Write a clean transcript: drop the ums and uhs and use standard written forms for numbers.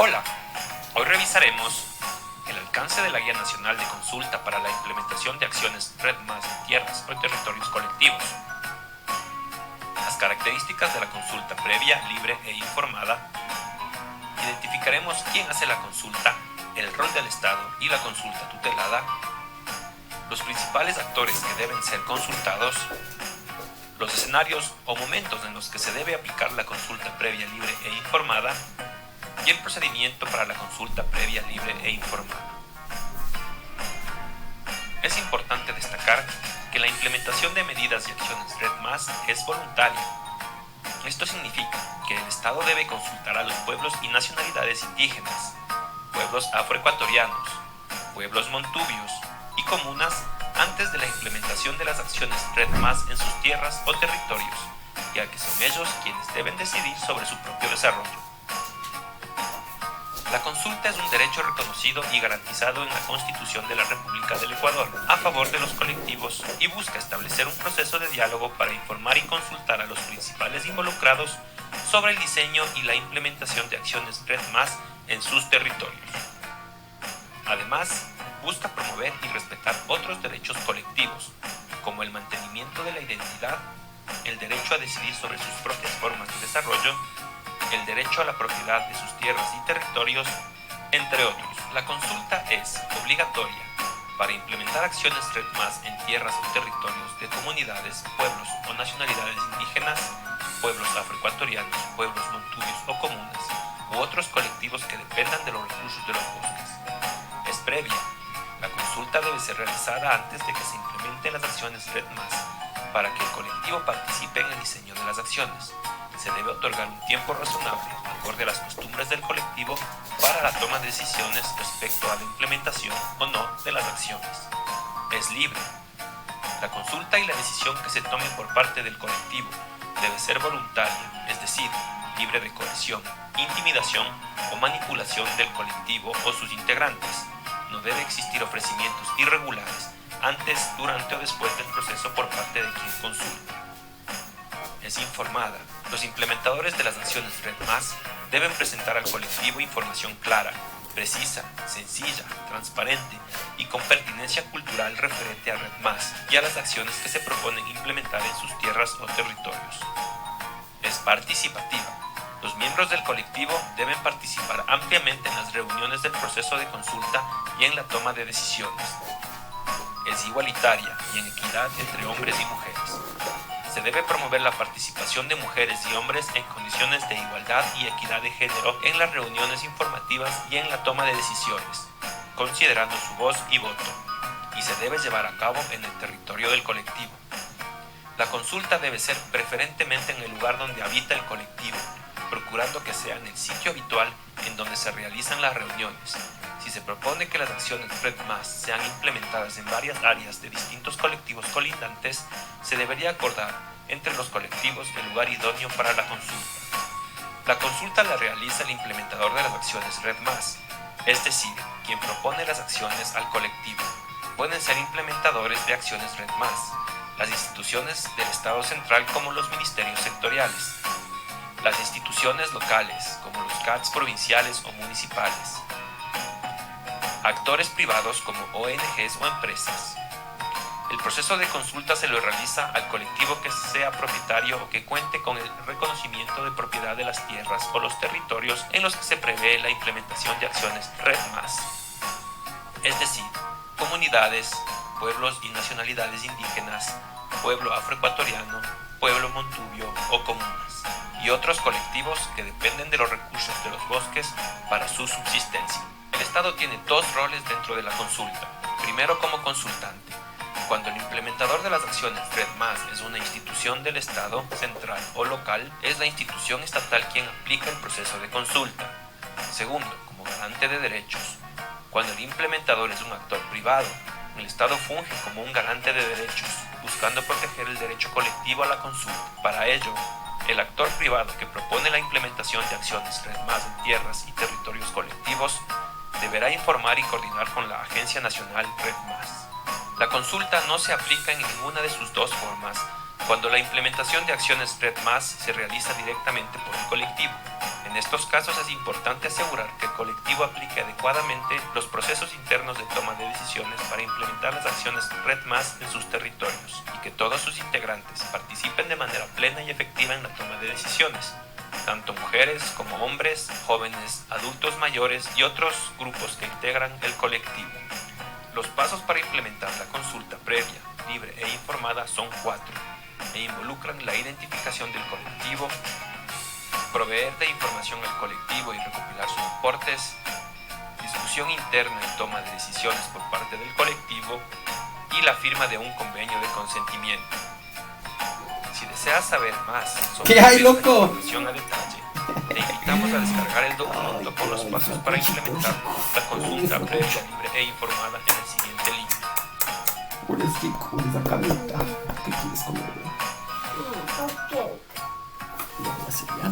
Hola, hoy revisaremos el alcance de la Guía Nacional de Consulta para la implementación de acciones RED+ en tierras o territorios colectivos, las características de la consulta previa, libre e informada, identificaremos quién hace la consulta, el rol del Estado y la consulta tutelada, los principales actores que deben ser consultados, los escenarios o momentos en los que se debe aplicar la consulta previa, libre e informada, y el procedimiento para la consulta previa, libre e informada. Es importante destacar que la implementación de medidas y acciones RED+ es voluntaria. Esto significa que el Estado debe consultar a los pueblos y nacionalidades indígenas, pueblos afroecuatorianos, pueblos montubios y comunas antes de la implementación de las acciones RED+ en sus tierras o territorios, ya que son ellos quienes deben decidir sobre su propio desarrollo. La consulta es un derecho reconocido y garantizado en la Constitución de la República del Ecuador a favor de los colectivos y busca establecer un proceso de diálogo para informar y consultar a los principales involucrados sobre el diseño y la implementación de acciones RED+ en sus territorios. Además, busca promover y respetar otros derechos colectivos, como el mantenimiento de la identidad, el derecho a decidir sobre sus propias formas de desarrollo, el derecho a la propiedad de sus tierras y territorios, entre otros. La consulta es obligatoria para implementar acciones RED+ en tierras o territorios de comunidades, pueblos o nacionalidades indígenas, pueblos afroecuatorianos, pueblos montubios o comunas, u otros colectivos que dependan de los recursos de los bosques. Es previa. La consulta debe ser realizada antes de que se implementen las acciones RED+, para que el colectivo participe en el diseño de las acciones. Se debe otorgar un tiempo razonable, acorde a las costumbres del colectivo, para la toma de decisiones respecto a la implementación o no de las acciones. Es libre. La consulta y la decisión que se tome por parte del colectivo debe ser voluntaria, es decir, libre de coerción, intimidación o manipulación del colectivo o sus integrantes. No debe existir ofrecimientos irregulares antes, durante o después del proceso por parte de quien consulta. Es informada. Los implementadores de las acciones RED+ deben presentar al colectivo información clara, precisa, sencilla, transparente y con pertinencia cultural referente a RED+ y a las acciones que se proponen implementar en sus tierras o territorios. Es participativa. Los miembros del colectivo deben participar ampliamente en las reuniones del proceso de consulta y en la toma de decisiones. Es igualitaria y en equidad entre hombres y mujeres. Se debe promover la participación de mujeres y hombres en condiciones de igualdad y equidad de género en las reuniones informativas y en la toma de decisiones, considerando su voz y voto, y se debe llevar a cabo en el territorio del colectivo. La consulta debe ser preferentemente en el lugar donde habita el colectivo, procurando que sea en el sitio habitual en donde se realizan las reuniones. Si se propone que las acciones RED+ sean implementadas en varias áreas de distintos colectivos colindantes, se debería acordar entre los colectivos el lugar idóneo para la consulta. La consulta la realiza el implementador de las acciones RED+, es decir, quien propone las acciones al colectivo. Pueden ser implementadores de acciones RED+, las instituciones del Estado central como los ministerios sectoriales, las instituciones locales como los CATs provinciales o municipales, actores privados como ONGs o empresas. El proceso de consulta se lo realiza al colectivo que sea propietario o que cuente con el reconocimiento de propiedad de las tierras o los territorios en los que se prevé la implementación de acciones RED+, es decir, comunidades, pueblos y nacionalidades indígenas, pueblo afroecuatoriano, pueblo montubio o comunas, y otros colectivos que dependen de los recursos de los bosques para su subsistencia. El Estado tiene dos roles dentro de la consulta. Primero, como consultante. Cuando el implementador de las acciones RED+ es una institución del Estado central o local, es la institución estatal quien aplica el proceso de consulta. Segundo, como garante de derechos. Cuando el implementador es un actor privado, el Estado funge como un garante de derechos, buscando proteger el derecho colectivo a la consulta. Para ello, el actor privado que propone la implementación de acciones RED+ en tierras y territorios colectivos deberá informar y coordinar con la Agencia Nacional RED+. La consulta no se aplica en ninguna de sus dos formas, Cuando la implementación de acciones Red+ se realiza directamente por el colectivo. En estos casos es importante asegurar que el colectivo aplique adecuadamente los procesos internos de toma de decisiones para implementar las acciones Red+ en sus territorios y que todos sus integrantes participen de manera plena y efectiva en la toma de decisiones, tanto mujeres como hombres, jóvenes, adultos mayores y otros grupos que integran el colectivo. Los pasos para implementar la consulta previa, libre e informada son 4 e involucran la identificación del colectivo, proveer de información al colectivo y recopilar sus aportes, discusión interna y toma de decisiones por parte del colectivo y la firma de un convenio de consentimiento. Si deseas saber más sobre ¿Qué hay, esta loco? información a detalle, te invitamos a descargar el documento con los pasos para implementar la consulta previa, libre e informada en el siguiente link. Por es que con esa carita. ¿Qué quieres comer? Ya voy a hacer ya.